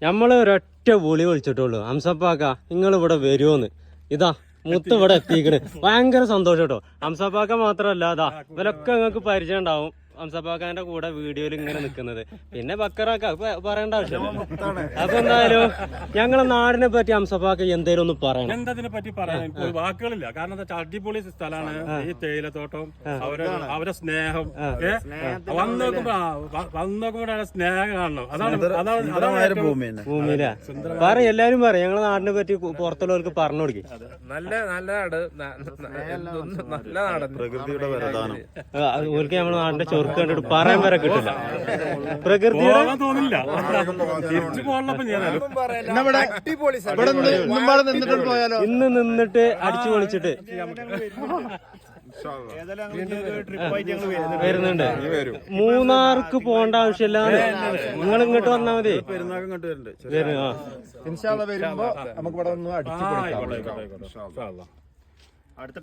നമ്മള് ഒരൊറ്റ വിളി വിളിച്ചിട്ടുള്ളൂ, ഹംസപ്പാക്ക നിങ്ങൾ ഇവിടെ വരുമോന്ന്. ഇതാ മുത്ത് ഇവിടെ എത്തിക്കണ്. ഭയങ്കര സന്തോഷം കേട്ടോ. ഹംസപ്പാക്ക മാത്രല്ല, അതാ ഇവരൊക്കെ നിങ്ങൾക്ക് പരിചയം ഉണ്ടാവും. ഹംസപ്പാക്കാന്റെ കൂടെ വീഡിയോയിൽ ഇങ്ങനെ നിൽക്കുന്നത്. പിന്നെ ബക്കറാക്ക പറയേണ്ട ആവശ്യമില്ല. അപ്പൊ എന്തായാലും ഞങ്ങളെ നാടിനെ പറ്റി ഹംസപ്പാക്ക എന്തേലും ഒന്ന് പറയണം. എന്തതിനെ പറ്റി പറയാൻ വാക്കുകളില്ല. കാരണം എന്താ വെച്ചാൽ അടിപൊളി സ്ഥലമാണ് ഈ തേയിലത്തോട്ടം, അവരെ സ്നേഹം. വന്നു നോക്കുമ്പോ സ്നേഹം കാണണം. അതാണ് ഭൂമിയില പറയും, എല്ലാരും പറയും ഞങ്ങളെ നാടിനെ പറ്റി പുറത്തുള്ളവർക്ക് പറഞ്ഞു കൊടുക്കും. നല്ല നാട്, നല്ല നാടൻ പ്രകൃതിയുടെ വരദാനം. ഓർക്ക് നമ്മുടെ നാടിന്റെ ചൊറുക്ക് കണ്ടിട്ട് പറയാൻ വരെ കിട്ടില്ല. പ്രകൃതിയുടെ തോന്നില്ല. തിരിച്ചു പോകണപ്പോ ഇന്ന് നിന്നിട്ട് അടിച്ചു പൊളിച്ചിട്ട് വരുന്നുണ്ട്. മൂന്നാർക്ക് പോകേണ്ട ആവശ്യമില്ല, നിങ്ങൾ ഇങ്ങോട്ട് വന്നാ മതി. വരുമ്പോ നമുക്ക് ഇവിടെ ഒന്ന് അടിച്ചു